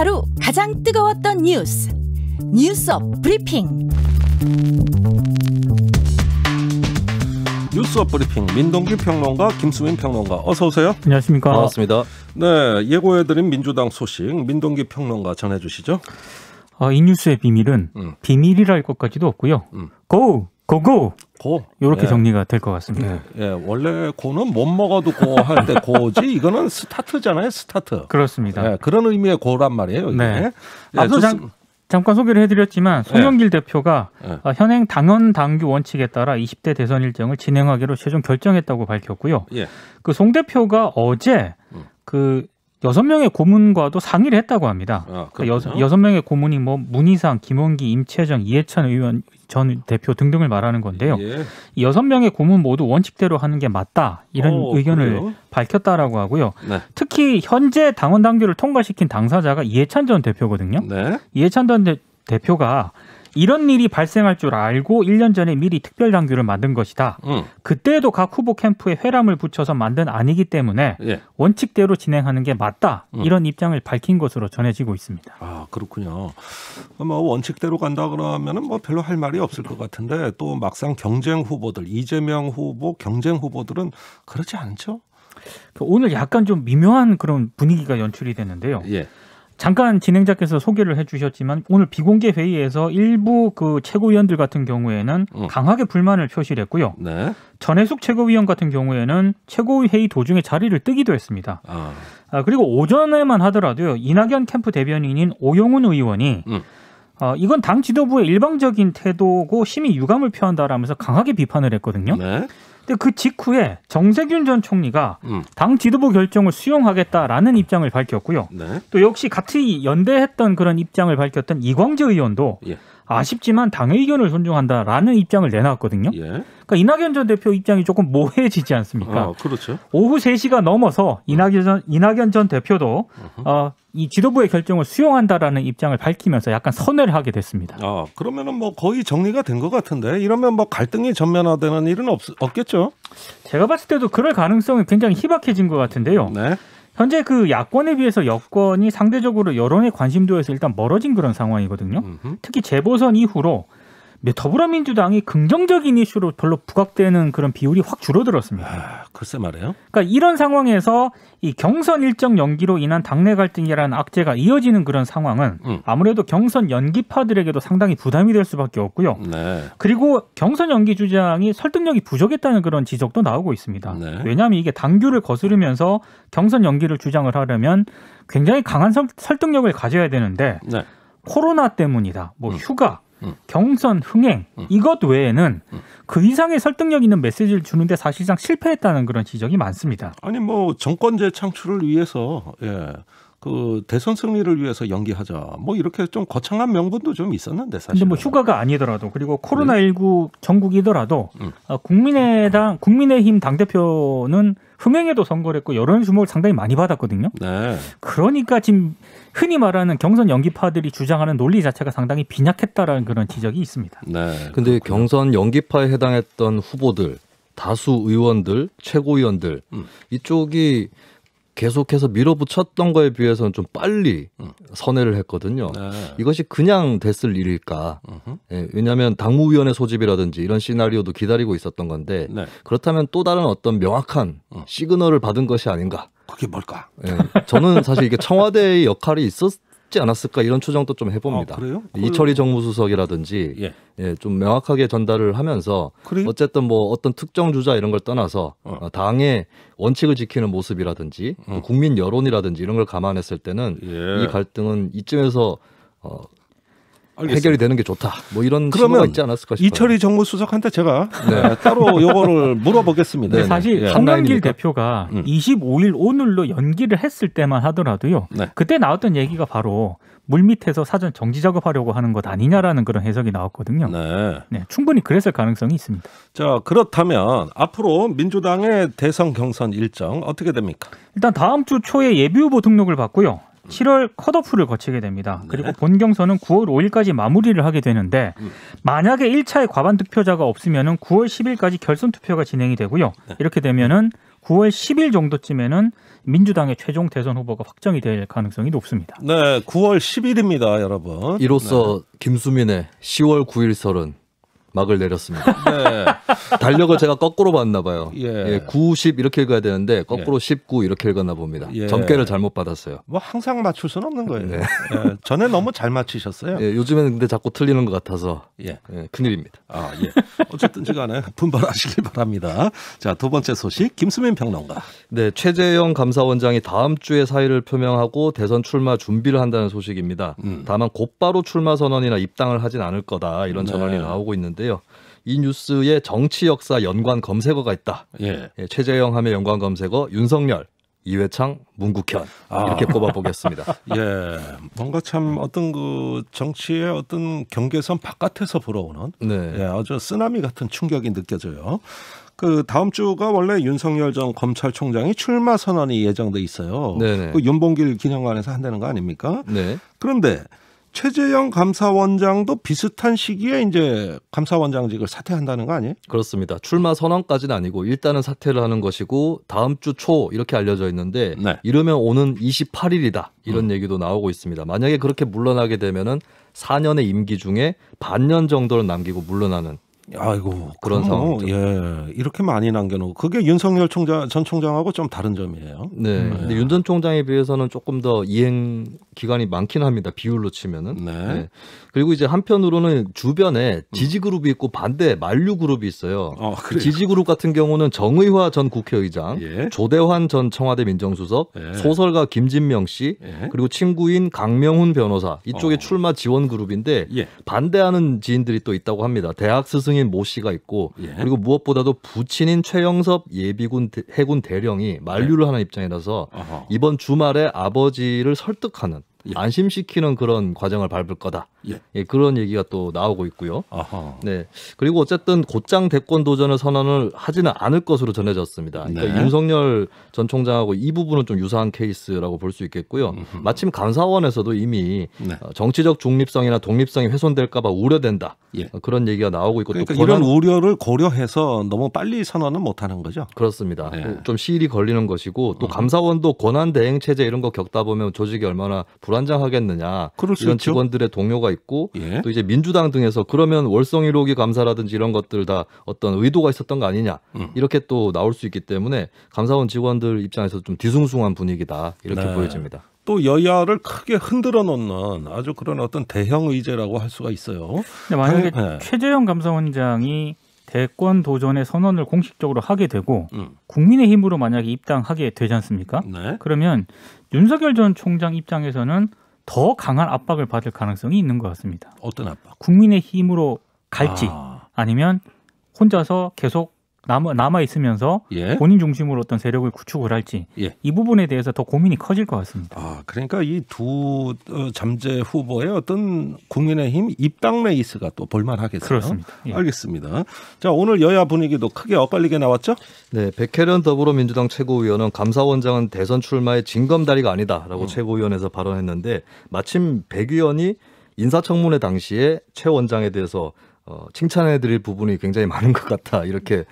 하루 가장 뜨거웠던 뉴스 브리핑. 뉴스 브리핑 민동기 평론가 김수민 평론가 어서 오세요. 안녕하십니까. 반갑습니다. 네, 예고해드린 민주당 소식 민동기 평론가 전해주시죠. 이 뉴스의 비밀은 비밀이랄 것까지도 없고요. 고! 이렇게 정리가 될 것 같습니다. 예, 원래 고는 못 먹어도 고 할 때 고지 이거는 스타트잖아요. 스타트. 그렇습니다. 예, 그런 의미의 고란 말이에요. 이게. 네. 예, 앞서 잠깐 소개를 해드렸지만 송영길 대표가 네. 현행 당헌 당규 원칙에 따라 20대 대선 일정을 진행하기로 최종 결정했다고 밝혔고요. 예. 그 송 대표가 어제 그 6명의 고문과도 상의를 했다고 합니다. 그러니까 6명의 고문이 뭐 문희상, 김원기, 임채정, 이해찬 의원 전 대표 등등을 말하는 건데요. 예. 이 6명의 고문 모두 원칙대로 하는 게 맞다. 이런 의견을 그래요? 밝혔다라고 하고요. 네. 특히 현재 당원 당규를 통과시킨 당사자가 이해찬 전 대표거든요. 네. 이해찬 전 대표가 이런 일이 발생할 줄 알고 1년 전에 미리 특별당규를 만든 것이다. 그때도 각 후보 캠프에 회람을 붙여서 만든 아니기 때문에 예. 원칙대로 진행하는 게 맞다. 이런 입장을 밝힌 것으로 전해지고 있습니다. 아, 그렇군요. 뭐 원칙대로 간다 그러면은 뭐 별로 할 말이 없을 것 같은데 또 막상 경쟁 후보들, 이재명 후보 경쟁 후보들은 그렇지 않죠? 오늘 약간 좀 미묘한 그런 분위기가 연출이 됐는데요. 예. 잠깐 진행자께서 소개를 해주셨지만 오늘 비공개 회의에서 일부 그 최고위원들 같은 경우에는 강하게 불만을 표시를 했고요. 네. 전해숙 최고위원 같은 경우에는 최고위 회의 도중에 자리를 뜨기도 했습니다. 그리고 오전에만 하더라도요. 이낙연 캠프 대변인인 오영훈 의원이 이건 당 지도부의 일방적인 태도고 심히 유감을 표한다라면서 강하게 비판을 했거든요. 네. 근데 그 직후에 정세균 전 총리가 당 지도부 결정을 수용하겠다라는 입장을 밝혔고요. 네. 또 역시 같이 연대했던 그런 입장을 밝혔던 이광재 의원도 예. 아쉽지만 당의 의견을 존중한다라는 입장을 내놨거든요. 예. 그러니까 이낙연 전 대표 입장이 조금 모호해지지 않습니까? 그렇죠. 오후 3시가 넘어서 이낙연 전 대표도 이 지도부의 결정을 수용한다라는 입장을 밝히면서 약간 선회를 하게 됐습니다. 그러면은 뭐 거의 정리가 된 것 같은데 이러면 뭐 갈등이 전면화되는 일은 없겠죠? 제가 봤을 때도 그럴 가능성이 굉장히 희박해진 것 같은데요. 네. 현재 그 야권에 비해서 여권이 상대적으로 여론의 관심도에서 일단 멀어진 그런 상황이거든요. 특히 재보선 이후로 더불어민주당이 긍정적인 이슈로 별로 부각되는 그런 비율이 확 줄어들었습니다. 글쎄 말이에요. 그러니까 이런 상황에서 이 경선 일정 연기로 인한 당내 갈등이라는 악재가 이어지는 그런 상황은 아무래도 경선 연기파들에게도 상당히 부담이 될 수밖에 없고요. 네. 그리고 경선 연기 주장이 설득력이 부족했다는 그런 지적도 나오고 있습니다. 네. 왜냐하면 이게 당규를 거스르면서 경선 연기를 주장을 하려면 굉장히 강한 설득력을 가져야 되는데 네. 코로나 때문이다. 뭐 휴가, 경선 흥행 이것 외에는 그 이상의 설득력 있는 메시지를 주는데 사실상 실패했다는 그런 지적이 많습니다. 아니 뭐 정권 재창출을 위해서 그 대선 승리를 위해서 연기하자 뭐 이렇게 좀 거창한 명분도 좀 있었는데 사실. 근데 뭐 휴가가 아니더라도 그리고 코로나19 전국이더라도 국민의힘 당대표는 흥행에도 선거를 했고 여론 주목을 상당히 많이 받았거든요. 네. 그러니까 지금 흔히 말하는 경선 연기파들이 주장하는 논리 자체가 상당히 빈약했다라는 그런 지적이 있습니다. 네. 근데 경선 연기파에 해당했던 후보들, 다수 의원들, 최고위원들 이쪽이 계속해서 밀어붙였던 거에 비해서는 좀 빨리 선회를 했거든요. 네. 이것이 그냥 됐을 일일까? 왜냐하면 당무위원회 소집이라든지 이런 시나리오도 기다리고 있었던 건데 네. 그렇다면 또 다른 어떤 명확한 시그널을 받은 것이 아닌가? 그게 뭘까? 저는 사실 이게 청와대의 역할이 있었지 않았을까 이런 추정도 좀 해봅니다. 그래요? 이철희 정무수석이라든지 좀 명확하게 전달을 하면서 그래요? 어쨌든 뭐 어떤 특정 주자 이런 걸 떠나서 당의 원칙을 지키는 모습이라든지 국민 여론이라든지 이런 걸 감안했을 때는 이 갈등은 이쯤에서 해결이 되는 게 좋다. 뭐 이런 신호가 있지 않았을까 싶어요. 이철희 정무수석한테 제가 따로 요거를 물어보겠습니다. 네, 사실 송영길 대표가 25일 오늘로 연기를 했을 때만 하더라도요. 그때 나왔던 얘기가 바로 물밑에서 사전 정지 작업하려고 하는 것 아니냐라는 그런 해석이 나왔거든요. 네, 충분히 그랬을 가능성이 있습니다. 자, 그렇다면 앞으로 민주당의 대선 경선 일정 어떻게 됩니까? 일단 다음 주 초에 예비후보 등록을 받고요. 7월 컷오프를 거치게 됩니다. 그리고 본 경선은 9월 5일까지 마무리를 하게 되는데 만약에 1차에 과반 득표자가 없으면 9월 10일까지 결선 투표가 진행이 되고요. 이렇게 되면은 9월 10일 정도쯤에는 민주당의 최종 대선 후보가 확정이 될 가능성이 높습니다. 네, 9월 10일입니다, 여러분. 이로써 김수민의 10월 9일 설은 막을 내렸습니다. 네. 달력을 제가 거꾸로 봤나 봐요. 예. 9, 10 이렇게 읽어야 되는데 거꾸로 19 이렇게 읽었나 봅니다. 점괘를 잘못 받았어요. 뭐 항상 맞출 수는 없는 거예요. 네. 예. 전에 너무 잘 맞히셨어요. 예, 요즘에는 근데 자꾸 틀리는 것 같아서 큰일입니다. 아, 예. 어쨌든지 간에 분발하시길 바랍니다. 자, 두 번째 소식 김수민 평론가. 네, 최재형 감사원장이 다음 주에 사의를 표명하고 대선 출마 준비를 한다는 소식입니다. 다만 곧바로 출마 선언이나 입당을 하진 않을 거다 이런 전언이 나오고 있는데 이 뉴스에 정치 역사 연관 검색어가 있다. 최재형 하면 연관 검색어 윤석열, 이회창, 문국현 이렇게 꼽아보겠습니다. 예, 뭔가 참 어떤 그 정치의 어떤 경계선 바깥에서 불어오는 아주 쓰나미 같은 충격이 느껴져요. 그 다음 주가 원래 윤석열 전 검찰총장이 출마 선언이 예정돼 있어요. 그 윤봉길 기념관에서 한다는 거 아닙니까? 네. 그런데 최재형 감사원장도 비슷한 시기에 이제 감사원장직을 사퇴한다는 거 아니에요? 그렇습니다. 출마 선언까지는 아니고 일단은 사퇴를 하는 것이고 다음 주 초 이렇게 알려져 있는데 이르면 오는 28일이다 이런 얘기도 나오고 있습니다. 만약에 그렇게 물러나게 되면은 4년의 임기 중에 반년 정도를 남기고 물러나는 아이고 그런 상황이죠. 예, 이렇게 많이 남겨놓고 그게 윤석열 전 총장하고 좀 다른 점이에요. 네. 근데 윤 전 총장에 비해서는 조금 더 이행 기간이 많긴 합니다. 비율로 치면은. 네. 그리고 이제 한편으로는 주변에 지지 그룹이 있고 반대 만류 그룹이 있어요. 지지 그룹 같은 경우는 정의화 전 국회의장, 조대환 전 청와대 민정수석, 소설가 김진명 씨, 그리고 친구인 강명훈 변호사 이쪽에 출마 지원 그룹인데 반대하는 지인들이 또 있다고 합니다. 대학 스승인 모 씨가 있고 그리고 무엇보다도 부친인 최영섭 예비군 해군 대령이 만류를 하는 입장이라서 이번 주말에 아버지를 설득하는 안심시키는 그런 과정을 밟을 거다. 그런 얘기가 또 나오고 있고요. 네. 그리고 어쨌든 곧장 대권 도전을 선언을 하지는 않을 것으로 전해졌습니다. 그러니까 윤석열 전 총장하고 이 부분은 좀 유사한 케이스라고 볼 수 있겠고요. 마침 감사원에서도 이미 정치적 중립성이나 독립성이 훼손될까 봐 우려된다. 그런 얘기가 나오고 있고 그러니까 또 이런 우려를 고려해서 너무 빨리 선언은 못하는 거죠. 그렇습니다. 좀 시일이 걸리는 것이고 또 감사원도 권한 대행 체제 이런 거 겪다 보면 조직이 얼마나 불안정하겠느냐 이런 직원들의 동료가 있고 또 이제 민주당 등에서 그러면 월성 1호기 감사라든지 이런 것들 다 어떤 의도가 있었던 거 아니냐 이렇게 또 나올 수 있기 때문에 감사원 직원들 입장에서 좀 뒤숭숭한 분위기다 이렇게 보여집니다. 또 여야를 크게 흔들어 놓는 아주 그런 어떤 대형 의제라고 할 수가 있어요. 만약에 최재형 감사원장이 대권 도전의 선언을 공식적으로 하게 되고 국민의힘으로 만약에 입당하게 되지 않습니까? 그러면 윤석열 전 총장 입장에서는 더 강한 압박을 받을 가능성이 있는 것 같습니다. 어떤 압박? 국민의힘으로 갈지 아니면 혼자서 계속 남아 있으면서 본인 중심으로 어떤 세력을 구축을 할지 이 부분에 대해서 더 고민이 커질 것 같습니다. 그러니까 이 두 잠재 후보의 어떤 국민의힘 입당 레이스가 또 볼만하겠어요. 그렇습니다. 알겠습니다. 자, 오늘 여야 분위기도 크게 엇갈리게 나왔죠? 네, 백혜련 더불어민주당 최고위원은 감사원장은 대선 출마의 징검다리가 아니다라고 최고위원회에서 발언했는데 마침 백 의원이 인사청문회 당시에 최 원장에 대해서 칭찬해드릴 부분이 굉장히 많은 것 같다 이렇게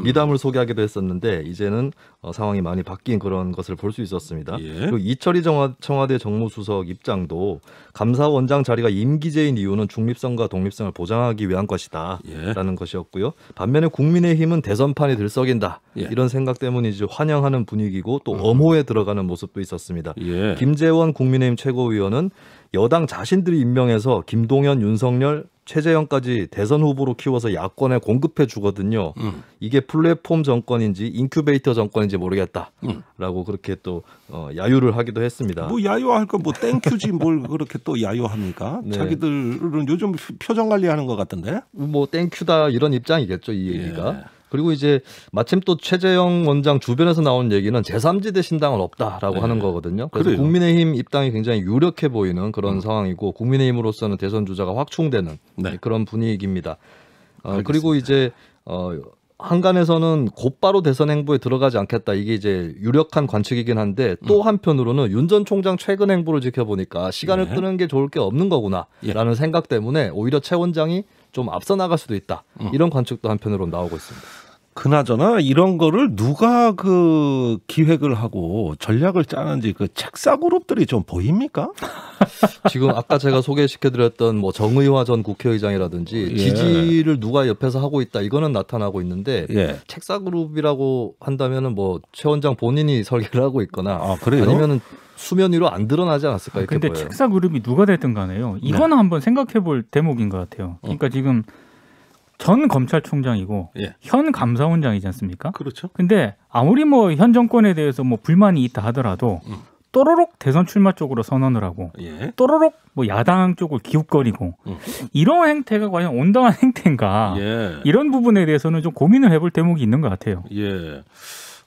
미담을 소개하기도 했었는데 이제는 상황이 많이 바뀐 그런 것을 볼 수 있었습니다. 그리고 이철희 청와대 정무수석 입장도 감사원장 자리가 임기제인 이유는 중립성과 독립성을 보장하기 위한 것이다 라는 것이었고요. 반면에 국민의힘은 대선판이 들썩인다 이런 생각 때문이지 환영하는 분위기고 또 엄호에 들어가는 모습도 있었습니다. 김재원 국민의힘 최고위원은 여당 자신들이 임명해서 김동연, 윤석열, 최재형까지 대선 후보로 키워서 야권에 공급해 주거든요. 이게 플랫폼 정권인지 인큐베이터 정권인지 모르겠다라고 그렇게 또 야유를 하기도 했습니다. 뭐 야유할 거 뭐 땡큐지 뭘 그렇게 또 야유합니까? 자기들은 요즘 표정 관리하는 것 같던데. 뭐 땡큐다 이런 입장이겠죠 이 얘기가. 그리고 이제 마침 또 최재형 원장 주변에서 나온 얘기는 제3지대 신당은 없다라고 하는 거거든요. 그래서 국민의힘 입당이 굉장히 유력해 보이는 그런 상황이고 국민의힘으로서는 대선 주자가 확충되는 그런 분위기입니다. 그리고 이제 한간에서는 곧바로 대선 행보에 들어가지 않겠다. 이게 이제 유력한 관측이긴 한데 또 한편으로는 윤 전 총장 최근 행보를 지켜보니까 시간을 끄는 게 좋을 게 없는 거구나라는 생각 때문에 오히려 최 원장이 좀 앞서 나갈 수도 있다. 이런 관측도 한편으로 나오고 있습니다. 그나저나 이런 거를 누가 그 기획을 하고 전략을 짜는지 그 책사 그룹들이 좀 보입니까? 지금 아까 제가 소개시켜드렸던 뭐 정의화 전 국회의장이라든지 지지를 누가 옆에서 하고 있다 이거는 나타나고 있는데 책사 그룹이라고 한다면은 뭐 최 원장 본인이 설계를 하고 있거나 아니면은 수면 위로 안 드러나지 않았을까 이렇게 근데 보여요. 책사 그룹이 누가 됐든 간에요. 이거는 한번 생각해볼 대목인 것 같아요. 그러니까 지금 전 검찰총장이고 현 감사원장이지 않습니까? 그렇죠. 근데 아무리 뭐 현 정권에 대해서 뭐 불만이 있다 하더라도 또로록 대선 출마 쪽으로 선언을 하고 또로록 뭐 야당 쪽을 기웃거리고 이런 행태가 과연 온당한 행태인가 이런 부분에 대해서는 좀 고민을 해볼 대목이 있는 것 같아요.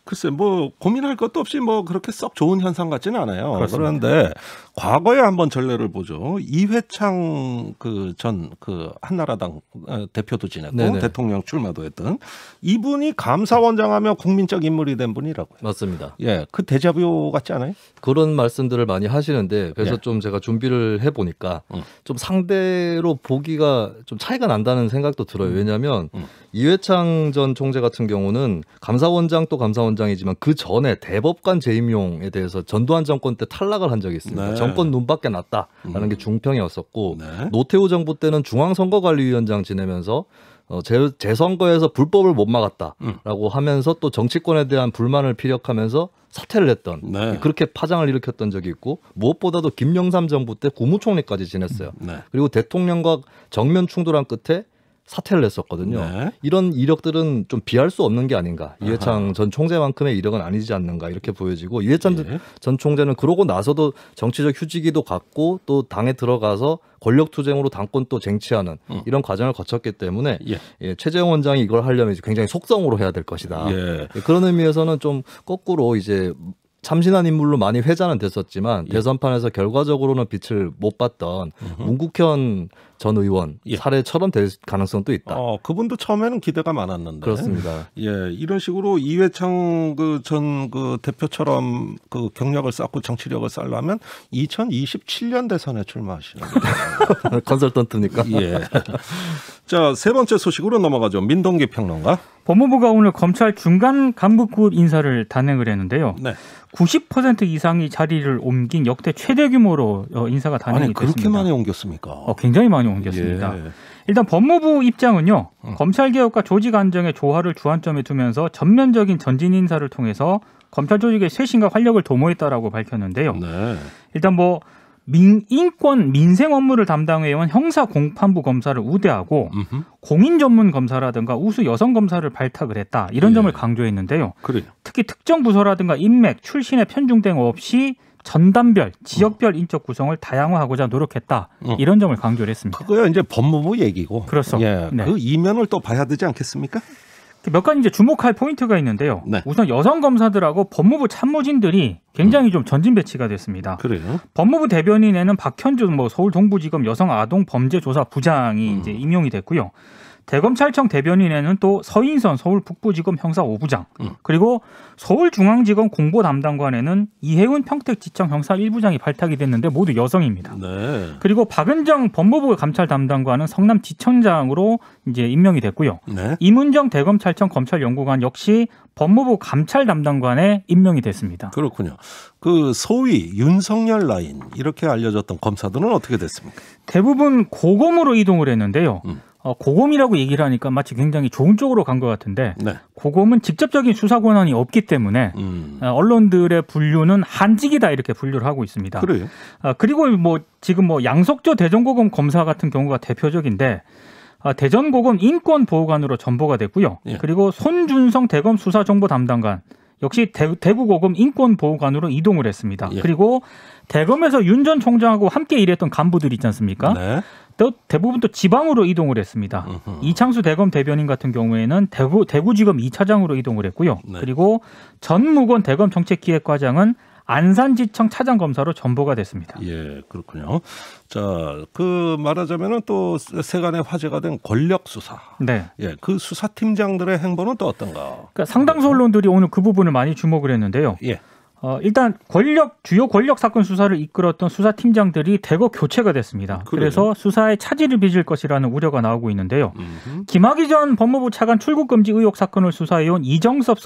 글쎄 뭐 고민할 것도 없이 뭐 그렇게 썩 좋은 현상 같지는 않아요. 그렇습니다. 그런데 과거에 한번 전례를 보죠. 이회창 전 한나라당 대표도 지냈고 대통령 출마도 했던 이분이 감사원장하면 국민적 인물이 된 분이라고요. 맞습니다. 그 데자뷰 같지 않아요? 그런 말씀들을 많이 하시는데 그래서 좀 제가 준비를 해보니까 좀 상대로 보기가 좀 차이가 난다는 생각도 들어요. 왜냐하면 이회창 전 총재 같은 경우는 감사원장 또 감사원장이지만 그 전에 대법관 재임용에 대해서 전두환 정권 때 탈락을 한 적이 있습니다. 정권 눈밖에 났다라는 게 중평이었었고 노태우 정부 때는 중앙선거관리위원장 지내면서 재선거에서 불법을 못 막았다라고 하면서 또 정치권에 대한 불만을 피력하면서 사퇴를 했던 그렇게 파장을 일으켰던 적이 있고 무엇보다도 김영삼 정부 때 국무총리까지 지냈어요. 그리고 대통령과 정면 충돌한 끝에 사퇴를 했었거든요. 이런 이력들은 좀 비할 수 없는 게 아닌가. 이회창 전 총재만큼의 이력은 아니지 않는가 이렇게 보여지고 이회창 전 총재는 그러고 나서도 정치적 휴지기도 갖고 또 당에 들어가서 권력투쟁으로 당권 또 쟁취하는 이런 과정을 거쳤기 때문에 최재형 원장이 이걸 하려면 굉장히 속성으로 해야 될 것이다. 그런 의미에서는 좀 거꾸로 이제 참신한 인물로 많이 회자는 됐었지만 대선판에서 결과적으로는 빛을 못 봤던 문국현 전 의원 사례처럼 될 가능성도 있다. 그분도 처음에는 기대가 많았는데. 그렇습니다. 이런 식으로 이회창 전 대표처럼 경력을 쌓고 정치력을 쌓으려면 2027년 대선에 출마하시는 거예요. 컨설턴트니까. 자, 세 번째 소식으로 넘어가죠. 민동기 평론가. 법무부가 오늘 검찰 중간 간부급 인사를 단행을 했는데요. 90% 이상이 자리를 옮긴 역대 최대 규모로 인사가 단행이 됐습니다. 그렇게 많이 옮겼습니까? 굉장히 많이 옮겼습니다. 일단 법무부 입장은요. 검찰개혁과 조직 안정의 조화를 주안점에 두면서 전면적인 전진 인사를 통해서 검찰 조직의 쇄신과 활력을 도모했다라고 밝혔는데요. 일단 뭐 인권 민생 업무를 담당해온 형사 공판부 검사를 우대하고 공인 전문 검사라든가 우수 여성 검사를 발탁을 했다. 이런 점을 강조했는데요. 특히 특정 부서라든가 인맥, 출신의 편중됨 없이 전담별, 지역별 인적 구성을 다양화하고자 노력했다. 이런 점을 강조를 했습니다. 그거야 이제 법무부 얘기고. 그렇죠. 그 이면을 또 봐야 되지 않겠습니까? 몇 가지 이제 주목할 포인트가 있는데요. 우선 여성 검사들하고 법무부 참모진들이 굉장히 좀 전진 배치가 됐습니다. 법무부 대변인에는 박현주 서울 동부지검 여성아동범죄조사 부장이 이제 임용이 됐고요. 대검찰청 대변인에는 또 서인선 서울 북부지검 형사 5부장 그리고 서울중앙지검 공보 담당관에는 이혜훈 평택지청 형사 1부장이 발탁이 됐는데 모두 여성입니다. 그리고 박은정 법무부 감찰 담당관은 성남지청장으로 이제 임명이 됐고요. 이문정 대검찰청 검찰연구관 역시 법무부 감찰 담당관에 임명이 됐습니다. 그렇군요. 그 소위 윤석열 라인 이렇게 알려졌던 검사들은 어떻게 됐습니까? 대부분 고검으로 이동을 했는데요. 고검이라고 얘기를 하니까 마치 굉장히 좋은 쪽으로 간 것 같은데 고검은 직접적인 수사 권한이 없기 때문에 언론들의 분류는 한직이다 이렇게 분류를 하고 있습니다. 그리고 뭐 지금 뭐 양석조 대전고검 검사 같은 경우가 대표적인데 대전고검 인권보호관으로 전보가 됐고요. 그리고 손준성 대검 수사정보 담당관 역시 대구고검 인권보호관으로 이동을 했습니다. 그리고 대검에서 윤 전 총장하고 함께 일했던 간부들 있지 않습니까? 또 대부분 또 지방으로 이동을 했습니다. 이창수 대검 대변인 같은 경우에는 대구지검 2차장으로 이동을 했고요. 그리고 전무권 대검 정책기획과장은 안산지청 차장검사로 전보가 됐습니다. 그렇군요. 자, 말하자면은 또 세간의 화제가 된 권력 수사. 그 수사팀장들의 행보는 또 어떤가? 그러니까 상당수 언론들이 오늘 그 부분을 많이 주목을 했는데요. 일단 주요 권력 사건 수사를 이끌었던 수사팀장들이 대거 교체가 됐습니다. 그래요? 그래서 수사에 차질을 빚을 것이라는 우려가 나오고 있는데요. 김학의 전 법무부 차관 출국 금지 의혹 사건을 수사해온 이정섭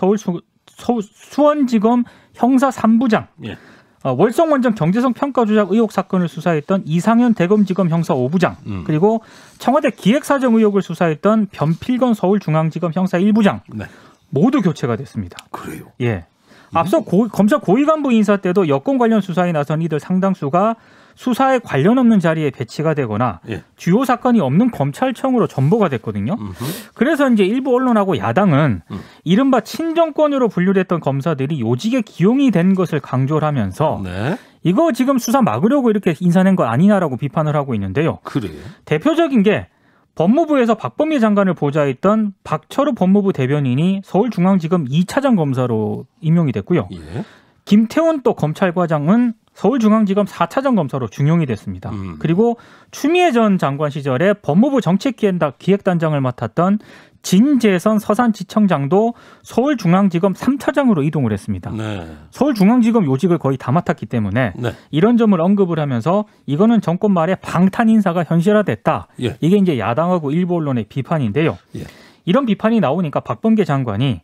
수원지검 형사 3부장, 예. 월성원전 경제성 평가 조작 의혹 사건을 수사했던 이상현 대검지검 형사 5부장, 그리고 청와대 기획사정 의혹을 수사했던 변필건 서울중앙지검 형사 1부장 네. 모두 교체가 됐습니다. 그래요? 예. 앞서 검찰 고위 간부 인사 때도 여권 관련 수사에 나선 이들 상당수가 수사에 관련 없는 자리에 배치가 되거나 예. 주요 사건이 없는 검찰청으로 전보가 됐거든요. 그래서 이제 일부 언론하고 야당은 이른바 친정권으로 분류됐던 검사들이 요직에 기용이 된 것을 강조를 하면서 네. 이거 지금 수사 막으려고 이렇게 인사낸 거 아니냐라고 비판을 하고 있는데요. 그래요? 대표적인 게 법무부에서 박범계 장관을 보좌했던 박철우 법무부 대변인이 서울중앙지검 2차장 검사로 임용이 됐고요. 예. 김태훈 또 검찰과장은 서울중앙지검 4차장 검사로 중용이 됐습니다. 그리고 추미애 전 장관 시절에 법무부 정책기획단장을 맡았던 진재선 서산지청장도 서울중앙지검 3차장으로 이동을 했습니다. 네. 서울중앙지검 요직을 거의 다 맡았기 때문에 네. 이런 점을 언급을 하면서 이거는 정권 말에 방탄 인사가 현실화됐다. 예. 이게 이제 야당하고 일부 언론의 비판인데요. 예. 이런 비판이 나오니까 박범계 장관이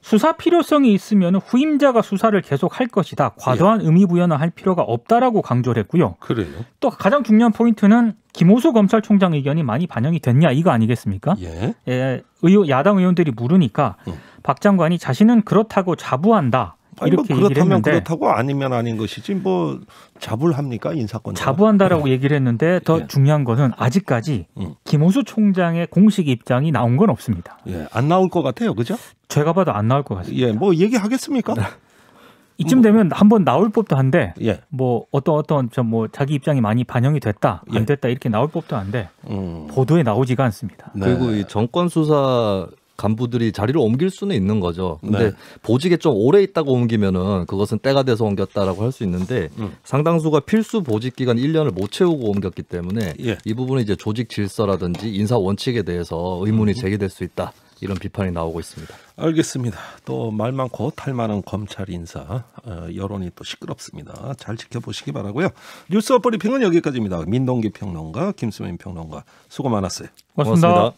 수사 필요성이 있으면 후임자가 수사를 계속할 것이다. 과도한 의미 부여는 할 필요가 없다라고 강조를 했고요. 그래요. 또 가장 중요한 포인트는 김호수 검찰총장 의견이 많이 반영이 됐냐 이거 아니겠습니까? 예. 예, 야당 의원들이 물으니까 박 장관이 자신은 그렇다고 자부한다. 이렇게 뭐 얘기를 했는데 그렇다고 아니면 아닌 것이지 뭐 자부합니까 인사권? 자부한다라고 얘기를 했는데 더 예. 중요한 것은 아직까지 김호수 총장의 공식 입장이 나온 건 없습니다. 예, 안 나올 것 같아요, 그죠? 제가 봐도 안 나올 것 같습니다. 예, 뭐 얘기하겠습니까? 이쯤 되면 한번 나올 법도 한데 예. 뭐 어떤 뭐 자기 입장이 많이 반영이 됐다 안 됐다 이렇게 나올 법도 한데 보도에 나오지가 않습니다. 네. 그리고 이 정권 수사 간부들이 자리를 옮길 수는 있는 거죠. 근데 네. 보직에 좀 오래 있다고 옮기면은 그것은 때가 돼서 옮겼다라고 할 수 있는데 상당수가 필수 보직 기간 1년을 못 채우고 옮겼기 때문에 예. 이 부분은 이제 조직 질서라든지 인사 원칙에 대해서 의문이 제기될 수 있다. 이런 비판이 나오고 있습니다. 알겠습니다. 또 말 많고 탈 많은 검찰 인사 여론이 또 시끄럽습니다. 잘 지켜보시기 바라고요. 뉴스 브리핑은 여기까지입니다. 민동기 평론가, 김수민 평론가 수고 많았어요. 고맙습니다.